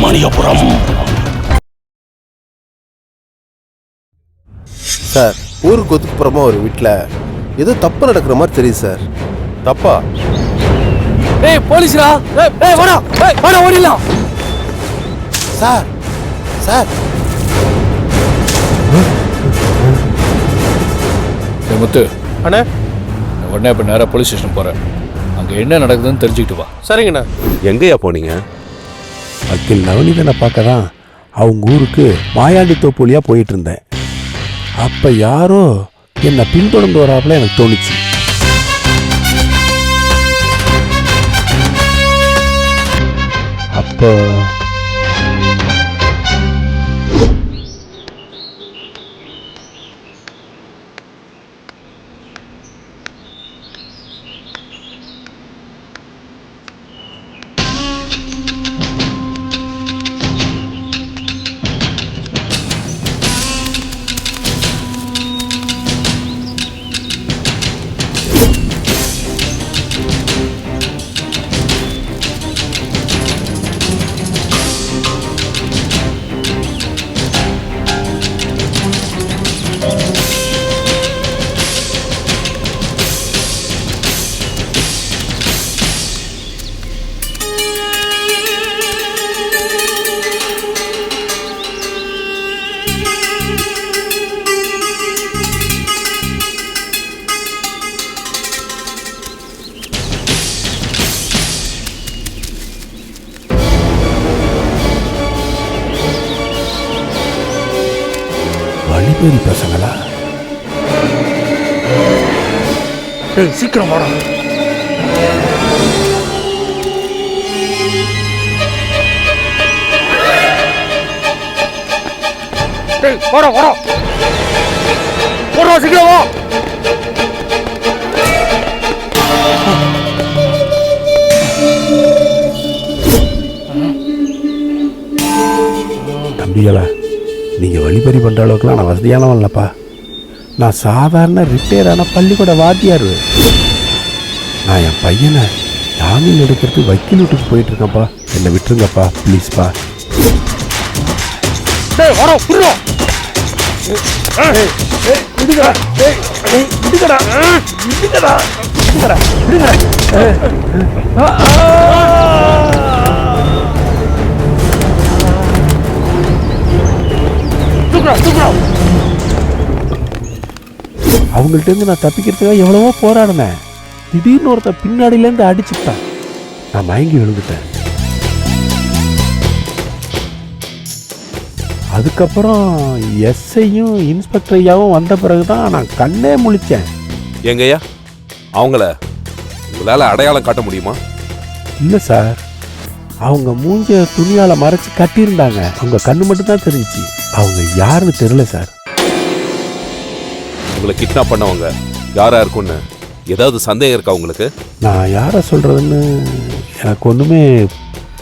Subramaniapuram. Sir, ஊருக்கு ஒதுக்குப்புறமா ஒரு வீட்டில் ஏதோ தப்பு நடக்கிற மாதிரி தெரியுது சார். தப்பா? ஏய் போலீஸ்ரா, ஏய் வாடா, வாடா ஓடிடலாம். சார் சார் முத்து அண்ணே. உடனே இப்போ நேராக போலீஸ் ஸ்டேஷன் போகிறேன். அங்கே என்ன நடக்குதுன்னு தெரிஞ்சுக்கிட்டு வா. சரிங்கண்ணா. எங்கேயா போனீங்க? வக்கீல் நவநீதனை பார்க்க தான் அவங்க ஊருக்கு மாயாண்டி தோப்புலியாக போயிட்டு இருந்தேன். அப்போ யாரோ என்னை பின்தொடர்ந்து வராப்புல எனக்கு தோணுச்சு. அப்போ வழிபறி பசங்களா? சீக்கிரம் வாடா. வாடா வாடா வாடா, சீக்கிரம் வா. தம்பிகளா, நீங்கள் வழிபறி பண்ணுற அளவுக்குலாம் நான் வசதியானவன் இல்லைப்பா. நான் சாதாரண ரிட்டையரான பள்ளிக்கூட வாத்தியார். நான் என் பையனை ஜாமீன் எடுக்கிறதுக்கு வக்கீல் வீட்டுக்கு போயிட்டுருக்கேன்ப்பா. என்னை விட்டுருங்கப்பா ப்ளீஸ்ப்பா. வாடா புரியல. அவங்கள்ட்டேருந்து நான் தப்பிக்கிறதுக்காக எவ்வளவோ போராடினேன். திடீர்னு ஒருத்தன் பின்னாடியிலேருந்து அடிச்சுட்டான். நான் மயங்கி விழுந்துட்டேன். அதுக்கப்புறம் எஸ்ஐயும் இன்ஸ்பெக்டர் ஐயாவும் வந்த பிறகு தான் நான் கண்ணே முழிச்சேன். எங்கய்யா அவங்கள உங்களால் அடையாளம் காட்ட முடியுமா? இல்லை சார், அவங்க மூஞ்ச துணியால் மறைச்சி கட்டியிருந்தாங்க. அவங்க கண்ணு மட்டும்தான் தெரிஞ்சிச்சு. அவங்க யாருன்னு தெரியல சார். உங்களை கிட்னாப் பண்ணவங்க யாரா இருக்கும்னு ஏதாவது சந்தேகம் இருக்கா உங்களுக்கு? நான் யாரை சொல்கிறதுன்னு எனக்கு ஒன்றுமே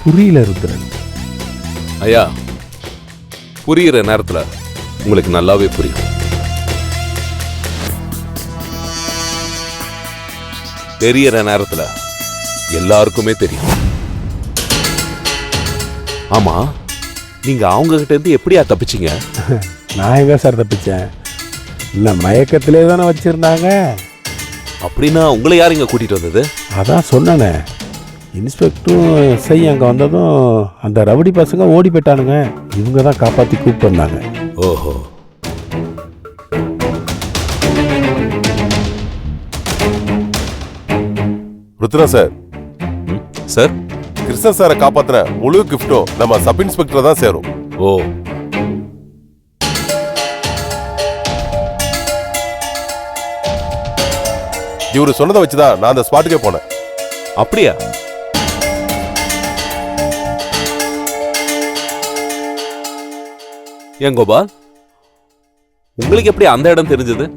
புரியல ருத்ரன். ஐயா, புரிகிற நேரத்தில் உங்களுக்கு நல்லாவே புரியும். தெரியற நேரத்தில் எல்லாருக்குமே தெரியும். ஆமா, நீங்க அவங்க கிட்ட இருந்து எப்படியா தப்பிச்சீங்க? நான் எங்கே சார் தப்பிச்சேன்? இல்லை, மயக்கத்திலே தானே வச்சுருந்தாங்க. அப்படின்னா உங்களை யார் இங்கே கூட்டிகிட்டு வந்தது? அதான் சொன்னேனே, இன்ஸ்பெக்டரும் எஸ்ஐ அங்கே வந்ததும் அந்த ரவுடி பசங்க ஓடி போயிட்டானுங்க. இவங்க தான் காப்பாற்றி கூப்பிட்டு வந்தாங்க. ஓஹோ. ருத்ரா சார், சார், கிருஷ்ண சாரை காப்பாத்துற முழு கிஃப்டும் நம்ம சப் இன்ஸ்பெக்டர் தான் சேரும். ஓ, இவரு சொன்னதை வச்சுதான் நான் அந்த ஸ்பாட்டுக்கே போனேன். அப்படியா? ஏன் கோபால், உங்களுக்கு எப்படி அந்த இடம் தெரிஞ்சது?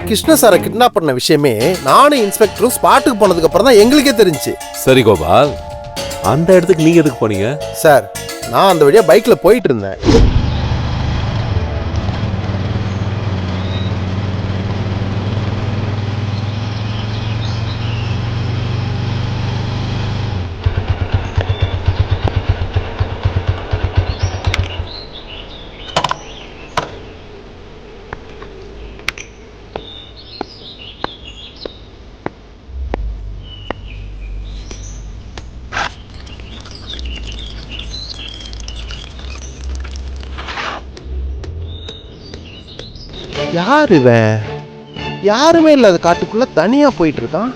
கிருஷ்ண சாரை கிட்னாப் பண்ண விஷயமே நானும் இன்ஸ்பெக்டரும் ஸ்பாட்டுக்கு போனதுக்கு அப்புறம் தான் எங்களுக்கே தெரிஞ்சு. சரி கோபால், அந்த இடத்துக்கு நீங்க எதுக்கு போனீங்க? சார், நான் அந்த வழியா பைக்ல போயிட்டு இருந்தேன். யார் இவன்? யாருமே இல்லாத காட்டுக்குள்ள தனியா போயிட்டு இருக்கான்.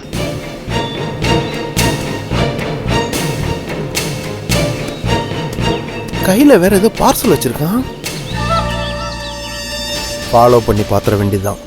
கையில வேற ஏதோ பார்சல் வச்சிருக்கான். ஃபாலோ பண்ணி பாத்திர வேண்டியதுதான்.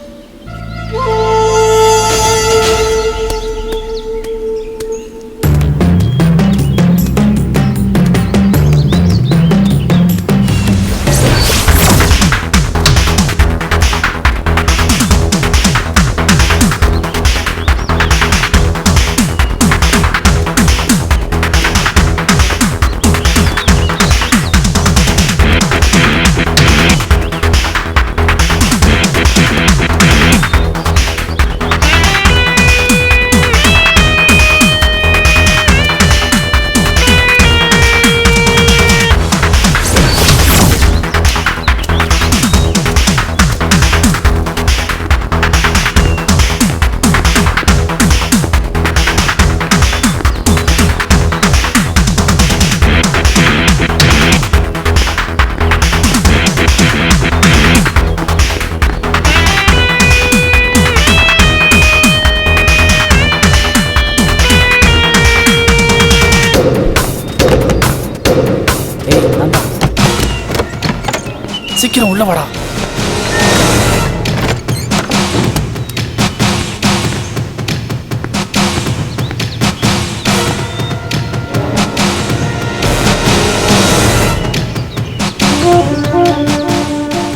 சீக்கிரம் உள்ள வாடா.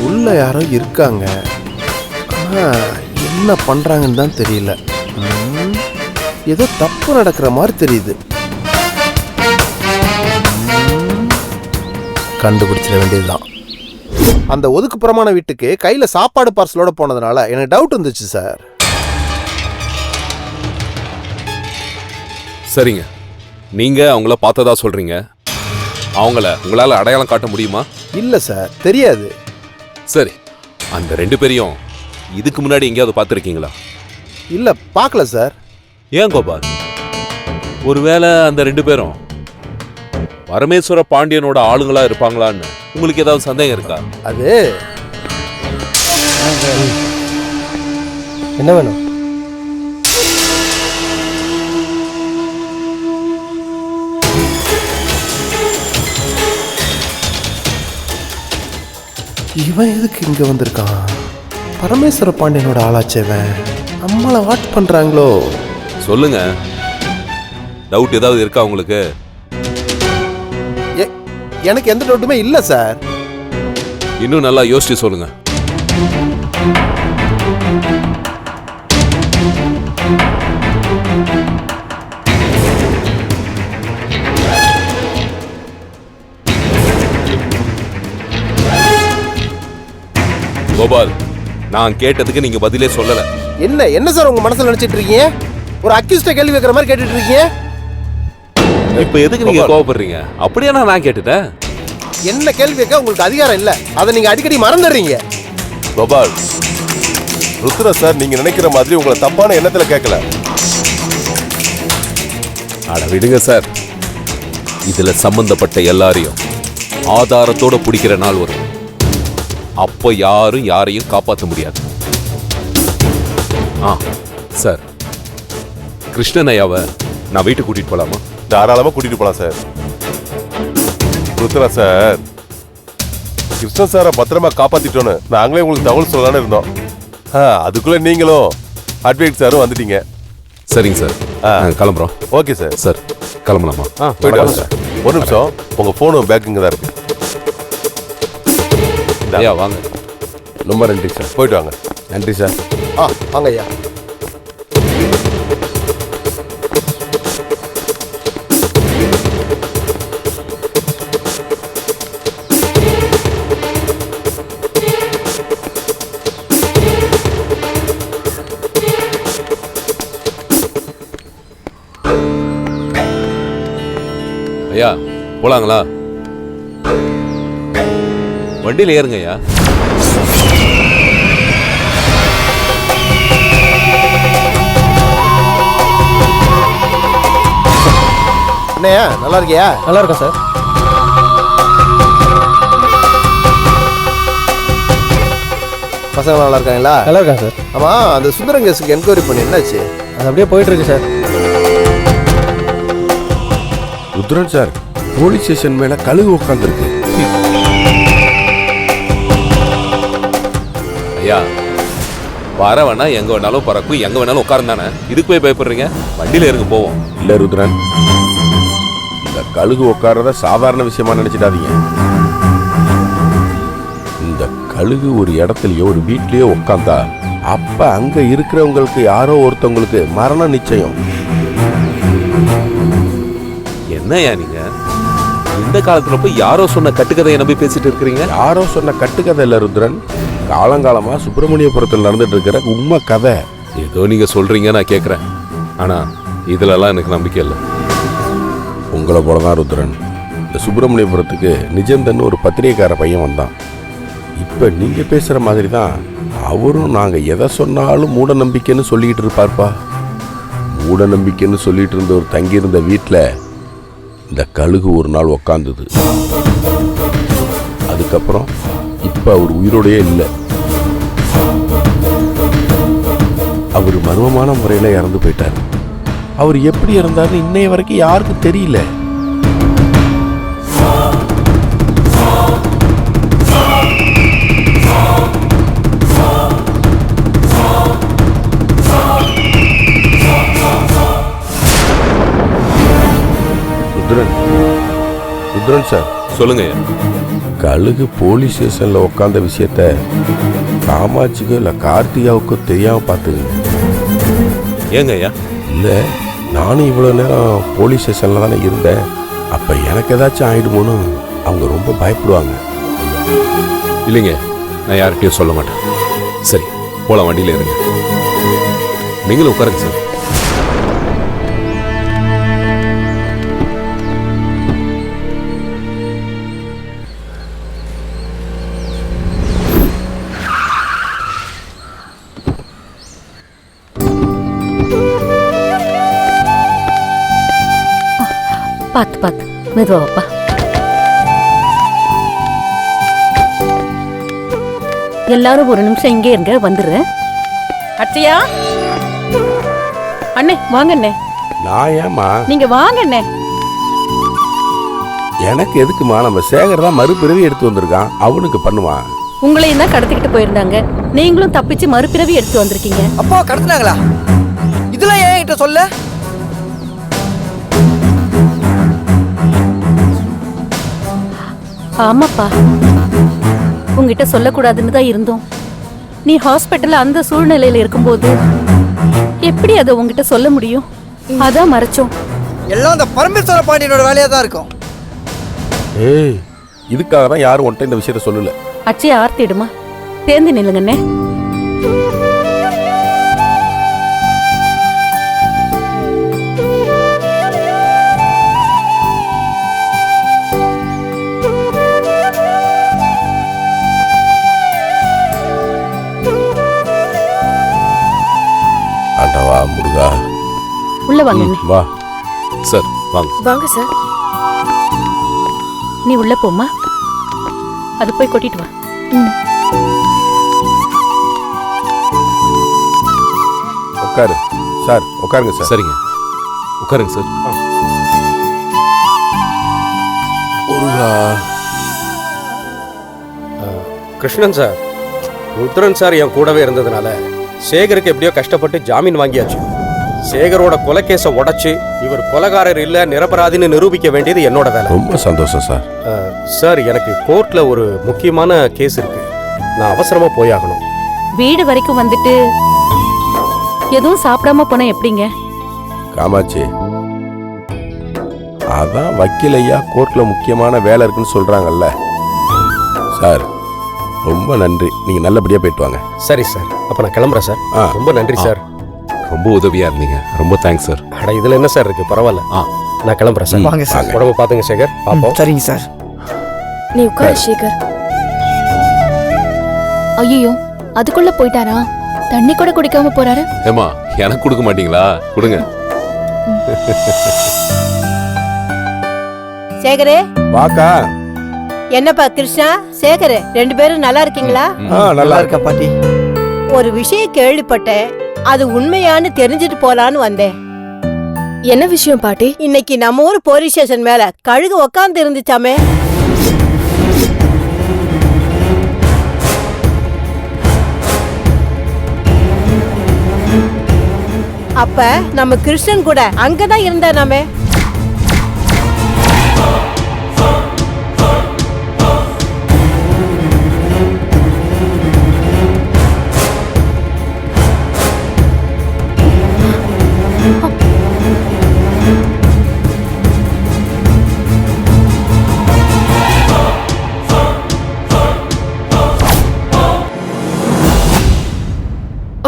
உள்ள யாரோ இருக்காங்க. ஆனா என்ன பண்றாங்கன்னு தான் தெரியல. ஏதோ தப்பு நடக்கிற மாதிரி தெரியுது. கண்டுபிடிச்சிட வேண்டியதுதான். அந்த ஒதுக்குப்புறமான வீட்டுக்கு கையில சாப்பாடு பார்சலோட போனதுனால எனக்கு டவுட் வந்துச்சு சார். சரிங்க, நீங்க அவங்கள பார்த்ததா சொல்றீங்க. அவங்கள உங்களால அடையாளம் காட்ட முடியுமா? இல்ல சார், தெரியாது. சரி, அந்த 2 பேரையும் இதுக்கு முன்னாடி எங்கேயாவது பார்த்துருக்கீங்களா? இல்ல, பார்க்கல சார். ஏன் கோபால், ஒருவேளை அந்த 2 பேரும் பரமேஸ்வர பாண்டியனோட ஆளுங்களா இருப்பாங்களான்னு உங்களுக்கு ஏதாவது சந்தேகம் இருக்கா? அது என்ன வேணும்? இவன் எதுக்கு இங்க வந்திருக்கான்? பரமேஸ்வர பாண்டியனோட ஆளாச்சேவன். நம்மளை வாட்ச் பண்றாங்களோ? சொல்லுங்க, டவுட் ஏதாவது இருக்கா உங்களுக்கு? எனக்கு எந்த டவுட்டுமே இல்ல சார். இன்னும் நல்லா யோசிச்சு சொல்லுங்க. கோபால், நான் கேட்டதுக்கு நீங்க பதிலே சொல்லல. என்ன சார் உங்க மனசுல நினைச்சிட்டு இருக்கீங்க? ஒரு அக்யூஸ்ட கேள்வி வைக்கிற மாதிரி கேட்டுட்டு இருக்கீங்க. இப்ப எதுக்கு நீங்க கோவப்படுறீங்க? அப்படியே நான் கேட்டுட்டேன். என்ன கேள்வி கேட்க உங்களுக்கு அதிகாரம் இல்ல. அதை நீங்க அடிக்கடி மறந்துடுறீங்க. கோபால், ருத்ரா சார் நீங்க நினைக்கிற மாதிரி உங்களை தப்பான எண்ணத்துல கேட்கல. அட விடுங்க சார், இதுல சம்பந்தப்பட்ட எல்லாரையும் ஆதாரத்தோட பிடிக்கிற நாள் வரும். அப்போ யாரும் யாரையும் காப்பாற்ற முடியாது. சார், கிருஷ்ணன் ஐயாவை நான் வீட்டுக்கு கூட்டிட்டு போலாமா? தாராளமா கூட்டிட்டு போலாம் சார். ருத்ரா சார், கிருஷ்ண சாரை பத்திரமா காப்பாத்திட்டோன்னு நாங்களே உங்களுக்கு தகவல் சொல்லலான்னு இருந்தோம். அதுக்குள்ள நீங்களும் அட்வைட் சாரும் வந்துட்டீங்க. சரிங்க சார், கிளம்புறோம். Okay sir. சார் கிளம்பலாமா? போயிட்டு வாங்க சார். ஒரு நிமிஷம், உங்க போனும் பேக்குங்க தான் இருக்கு. ஐயா வாங்க. ரொம்ப நன்றி சார். போயிட்டு வாங்க. நன்றி சார். வாங்க ஐயா. ஐயா போலாங்களா? வண்டியில் ஏறுங்க ஐயா. என்னையா நல்லா இருக்கியா? நல்லா இருக்கா சார்? பசங்க நல்லா இருக்காங்களா? நல்லா இருக்கேன் சார். ஆமா, அந்த சுந்தரம் கேஸுக்கு என்கொயரி பண்ணி என்னாச்சு? அது அப்படியே போயிட்டு இருக்கு sir. Rudran sir, police station மேல கழுகு உட்காந்துருக்கு. ஐயா வரவனா எங்க வேணாலும் பறக்கும், எங்க வேணாலும் உட்கார்ந்தானே, இதுக்கு போய் பயப்படுறீங்க? வண்டியில இருக்கு போவோம். இல்ல ருத்ரன், இந்த கழுகு உட்கார்றத சாதாரண விஷயமா நினைச்சிடாதீங்க. இந்த கழுகு ஒரு இடத்துலயோ ஒரு வீட்லயோ உட்காந்தா அப்ப அங்க இருக்கிறவங்களுக்கு யாரோ ஒருத்தவங்களுக்கு மரணம் நிச்சயம். என்னய்யா நீங்க இந்த காலத்துல போய் யாரோ சொன்ன கட்டுக்கதையை நம்பி பேசிட்டு இருக்கிறீங்க? யாரோ சொன்ன கட்டுக்கதை இல்ல ருத்ரன், காலங்காலமா சுப்பிரமணியபுரத்தில் நடந்துட்டு இருக்கிற உண்மை கதை. ஏதோ நீங்க சொல்றீங்க, நான் கேட்கறேன். ஆனா இதுலலாம் எனக்கு நம்பிக்கை இல்லை. உங்களை போலதான் ருத்ரன், இந்த சுப்பிரமணியபுரத்துக்கு நிஜந்தன்னு ஒரு பத்திரிகைக்கார பையன் வந்தான். இப்ப நீங்க பேசுற மாதிரி தான் அவரும் நாங்க எதை சொன்னாலும் மூட நம்பிக்கைன்னு சொல்லிட்டு இருப்பார்ப்பா. மூட நம்பிக்கைன்னு சொல்லிட்டு இருந்த ஒரு தங்கியிருந்த வீட்டில் இந்த கழுகு ஒரு நாள் உக்காந்தது. அதுக்கப்புறம் இப்ப அவர் உயிரோடையே இல்லை. அவர் மர்மமான முறையில் இறந்து போயிட்டார். அவர் எப்படி இறந்தாருன்னு இன்னைய வரைக்கும் யாருக்கும் தெரியல. ருத்ரன் சார், சொல்லுங்க. கழுகு போலீஸ் ஸ்டேஷன்ல உட்காந்த விஷயத்த காமாட்சிக்கோ இல்ல கார்த்திகாவுக்கோ தெரியாம பார்த்துங்க. ஏங்க ஐயா? இல்ல, நானும் இவ்வளவு நேரம் போலீஸ் ஸ்டேஷன்ல தானே இருந்தேன். அப்ப எனக்கு ஏதாச்சும் ஆயிடுமோன்னு அவங்க ரொம்ப பயப்படுவாங்க. இல்லைங்க, நான் யார்கிட்டயும் சொல்ல மாட்டேன். சரி, போலாம், வண்டியில இருங்க. நீங்களும் உட்காருங்க சார். பாத்து பாத்து மெதுவாப்பா. எல்லாரும் ஒரு நிமிஷம் இங்கே இருங்க, வந்துடுறேன். அச்சையா, அண்ணே வாங்க அண்ணே. நான் ஏமா? நீங்க வாங்க அண்ணே. எனக்கு எதுக்குமா? நம்ம சேகர் தான் மறுபிறவி எடுத்து வந்திருக்கான், அவனுக்கு பண்ணுவான். உங்களையும் தான் கடத்திக்கிட்டு போயிருந்தாங்க, நீங்களும் தப்பிச்சு மறுபிறவி எடுத்து வந்திருக்கீங்க. அப்பா கடத்தினாங்களா? இதெல்லாம் ஏன் கிட்ட சொல்ல? ஆமாப்பா, உங்ககிட்ட சொல்லக்கூடாதுன்னு தான் இருந்தோம். நீ ஹாஸ்பிட்டல்ல அந்த சூழ்நிலையில இருக்கும்போது எப்படி அதை உங்ககிட்ட சொல்ல முடியும்? அதான் மறைச்சோம். எல்லாம் அந்த பரமேஸ்வர பாண்டியனோட வேலையா தான் இருக்கும். ஏய், இதுக்காக தான் யாரும் ஒன்ட்ட இந்த விஷயத்த சொல்லல. அச்சையா ஆர்த்திடுமா, தேர்ந்து நில்லுங்கண்ணே. ஆண்டவா முருகா, உள்ள வாங்க அண்ணே. வா. சார் வாங்க. வாங்க சார். நீ உள்ள போமா, அது போய் கொட்டிட்டு வா. உட்காரு சார், உட்காருங்க சார். சரிங்க, உட்காருங்க சார். முருகா. கிருஷ்ணன் சார், ருத்ரன் சார் என் கூடவே இருந்ததுனால சேகருக்கு எப்படியோ கஷ்டப்பட்டு ஜாமீன் வாங்கியாச்சு. சேகரோட கொலைக்கேஸை உடைச்சு இவர் கொலைகாரர் இல்ல நிரபராதின்னு நிரூபிக்க வேண்டியது என்னோட வேலை. ரொம்ப சந்தோஷம் சார். சார், எனக்கு கோர்ட்ல ஒரு முக்கியமான கேஸ் இருக்கு, நான் அவசரமா போயாகணும். வீடு வரைக்கும் வந்துட்டு எதுவும் சாப்பிடாம போனா எப்படிங்க? காமாட்சி, அதான் வக்கீல் ஐயா கோர்ட்ல முக்கியமான வேலை இருக்குன்னு சொல்றாங்கல்ல சார். ரொம்ப நன்றி, நீங்க நல்லபடியா போயிட்டு வாங்க. சரி சார், அப்ப நான் கிளம்புறேன் சார். ரொம்ப நன்றி சார். ரொம்ப உதவியா இருந்தீங்க, ரொம்ப தேங்க்ஸ் சார். அட, இதுல என்ன சார் இருக்கு, பரவாயில்ல. நான் கிளம்புறேன் சார். வாங்க சார். உடம்பு பாத்துங்க சேகர், பாப்போம். சரிங்க சார். நீ உட்காரு சேகர். ஐயோ, அதுக்குள்ள போயிட்டாரா? தண்ணி கூட குடிக்காம போறாரு. ஏமா, எனக்கு கொடுக்க மாட்டீங்களா? கொடுங்க. சேகரே, வாக்கா. என்னப்பா கிருஷ்ணா சேகர் 2 பேரும் நல்லா இருக்கீங்களா? நல்லா இருக்கேன் பாட்டி. ஒரு விஷயம் கேள்விப்பட்டேன், அது உண்மையான்னு தெரிஞ்சுட்டு போலான்னு வந்தேன். என்ன விஷயம் பாட்டி? இன்னைக்கு நம்ம ஊர் போலீஸ் ஸ்டேஷன் மேல கழுகு உக்காந்து இருந்துச்சாமே. அப்ப நம்ம கிருஷ்ணன் கூட அங்கதான் இருந்தானாமே.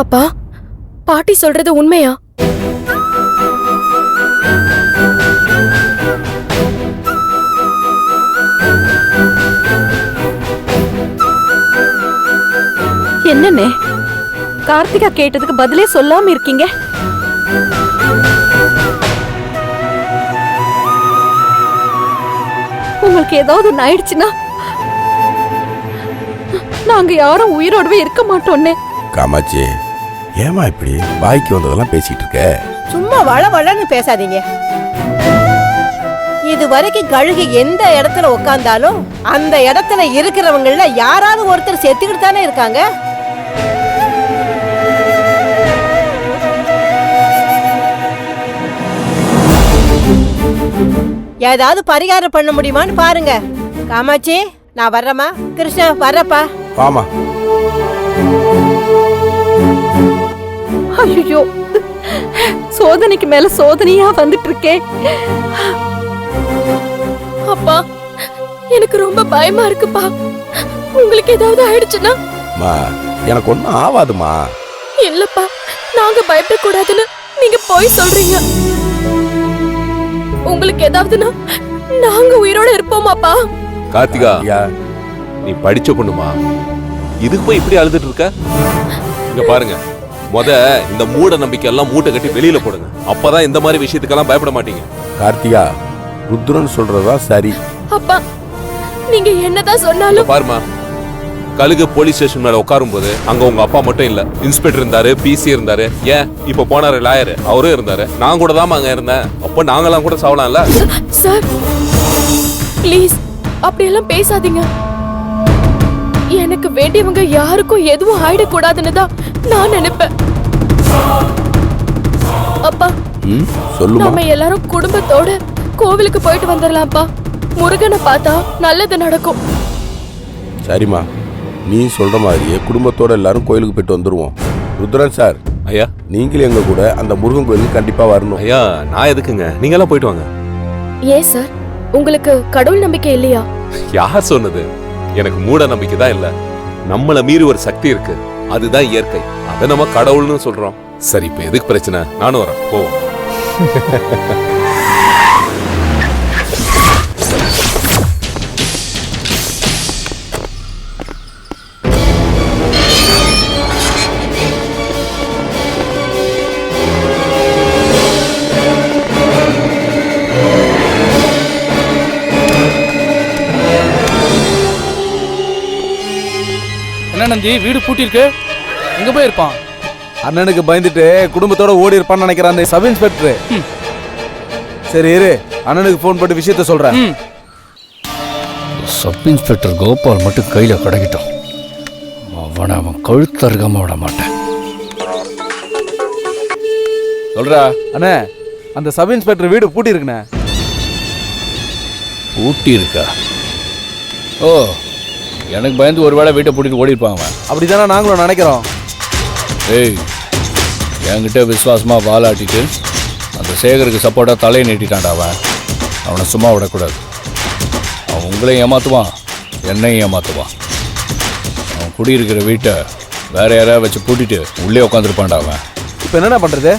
அப்பா, பாட்டி சொல்றது உண்மையா? என்னண்ணே கார்த்திகா கேட்டதுக்கு பதிலே சொல்லாம இருக்கீங்க? உங்களுக்கு ஏதாவது ஒண்ணு ஆயிடுச்சுன்னா நாங்க யாரும் உயிரோடவே இருக்க மாட்டோம்னே. காமாட்சி, ஏமா இப்படி வாய்க்கு வந்ததெல்லாம் பேசிட்டு இருக்க? சும்மா வளன்னு பேசாதீங்க. இது வரைக்கும் கழுகு எந்த இடத்துல உட்கார்ந்தாலும் அந்த இடத்துல இருக்கிறவங்கள யாராவது ஒருத்தர் செத்துக்கிட்டு தானே இருக்காங்க. ஏதாவது பரிகாரம் பண்ண முடியுமான்னு பாருங்க. காமாட்சி, நான் வர்றேம்மா. கிருஷ்ணா வர்றப்பா. ஆமா. ஐயோ, சோதனைக்கு மேல சோதனையா வந்துட்டு இருக்கே. அப்பா, எனக்கு ரொம்ப பயமா இருக்குப்பா. உங்களுக்கு ஏதாவது ஆயிடுச்சுன்னா? எனக்கு ஒன்னும் ஆகாதுமா. இல்லப்பா, நாங்க பயப்படக்கூடாதுன்னு நீங்க போய் சொல்றீங்க. உங்களுக்கு ஏதாவதுன்னா நாங்க உயிரோட இருப்போமாப்பா? கார்த்திகா, நீ படிச்ச பொண்ணுமா, இதுக்கு போய் இப்படி அழுதுட்டு இருக்க? இங்க பாருங்க, இந்த மூட நம்பிக்கை எல்லாம் மூட்டை கட்டி வெளியில போடுங்க. அப்பதான் இந்த மாதிரி விஷயத்துக்கெல்லாம் பயப்பட மாட்டீங்க. கார்த்திகா, ருத்ரன் சொல்றதா சரி. அப்பா, நீங்க என்னதான் சொன்னாலும் பாருமா, கழுகு போலீஸ் ஸ்டேஷன் மேல உட்காரும் போது அங்க உங்க அப்பா மட்டும் இல்ல, இன்ஸ்பெக்டர் இருந்தாரு, பிசி இருந்தாரு, ஏன் இப்ப போனாரு லாயர், அவரும் இருந்தாரு. நான் கூட தான் அங்க இருந்தேன். அப்ப நாங்கெல்லாம் கூட சாவலாம்ல. சார் ப்ளீஸ் அப்படியெல்லாம் பேசாதீங்க. எனக்கு வேண்டியவங்க யாருக்கும் எதுவும் ஆயிடக்கூடாதுன்னு தான் நான் நினைப்பேன். அப்பா, சொல்லுமா. நம்ம எல்லாரும் குடும்பத்தோட கோவிலுக்கு போயிட்டு வந்துடலாம்ப்பா. முருகனை பார்த்தா நல்லது நடக்கும். சரிம்மா, நீ சொல்ற மாதிரியே குடும்பத்தோட எல்லாரும் கோயிலுக்கு போயிட்டு வந்துருவோம். ருத்ரன் சார், ஐயா, நீங்களும் எங்க கூட அந்த முருகன் கோயிலுக்கு கண்டிப்பா வரணும். ஐயா, நான் எதுக்குங்க, நீங்க எல்லாம் போயிட்டு வாங்க. ஏன் சார், உங்களுக்கு கடவுள் நம்பிக்கை இல்லையா? யார் சொன்னது? எனக்கு மூட நம்பிக்கை தான் இல்ல. நம்மள மீறி ஒரு சக்தி இருக்கு, அதுதான் இயற்கை. அதை நம்ம கடவுள்னு சொல்றோம். சரி, இப்ப எதுக்கு பிரச்சனை? நானும் வரேன், போவோம். என்ன நந்தி, வீடு பூட்டி இருக்கு, எங்க போய் இருப்பான்? அண்ணனுக்கு பயந்துட்டு குடும்பத்தோட ஓடி இருப்பான்னு நினைக்கிறான் அந்த சப் இன்ஸ்பெக்டர். சரி இரு, அண்ணனுக்கு போன் பண்ணி விஷயத்த சொல்றேன். சப் இன்ஸ்பெக்டர் கோபால் மட்டும் கையில கிடைக்கட்டும், அவன் கழுத்தருகாம விட மாட்டேன். சொல்றா அண்ணே, அந்த சப் இன்ஸ்பெக்டர் வீடு பூட்டி இருக்குண்ணே. பூட்டி இருக்கா? ஓ, எனக்கு பயந்து ஒரு வேளை வீட்டை பூட்டிட்டு ஓடி இருப்பாங்க. அப்படிதானே நாங்களும் நினைக்கிறோம். ஏய், என்கிட்ட விசுவாசமா வாலாட்டிட்டு அந்த சேகருக்கு சப்போர்ட்டா தலையை நீட்டிட்டான்டா அவன். அவனை சும்மா விடக்கூடாது. அவன் உங்களையும் ஏமாத்துவான், என்னையும் ஏமாத்துவான். அவன் குடியிருக்கிற வீட்டை வேற யாராவது வச்சு பூட்டிட்டு உள்ளே உட்காந்துருப்பான்டா அவன். இப்போ என்னென்ன பண்றது?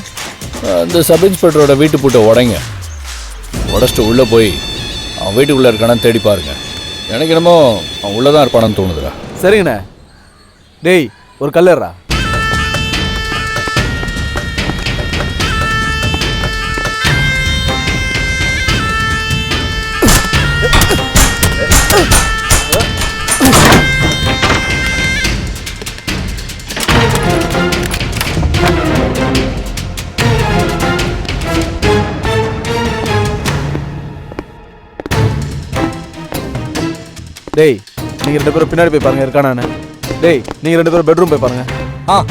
அந்த சப் இன்ஸ்பெக்டரோட வீட்டு பூட்டை உடைங்க. உடச்சிட்டு உள்ளே போய் அவன் வீட்டுக்குள்ளே இருக்கானான்னு தேடி பாருங்க. எனக்கு என்னமோ அவன் உள்ளதான் இருப்பானான்னு தோணுதுடா. சரிங்கண்ணே. டேய், ஒரு கல்லுறா. டேய் நீங்க 2 பேரும் பின்னாடி போய் பாருங்க இருக்கானான்னு. டேய் நீங்க 2 பேரும் பெட்ரூம் போய் பாருங்க. ஆ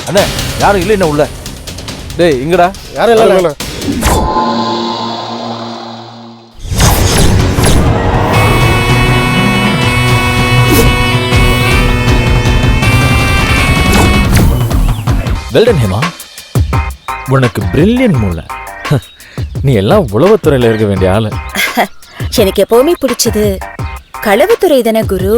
அண்ணே யாரும் இல்லை என்ன உள்ள? டேய் இங்கடா. யாரும் இல்ல வெல்டன் ஹேமா, உனக்கு பிரில்லியன்ட் மூளை. நீ எல்லாம் உளவுத்துறையில இருக்க வேண்டிய ஆளு. எனக்கு எப்பவுமே பிடிச்சது களவுத்துறை தானே குரு.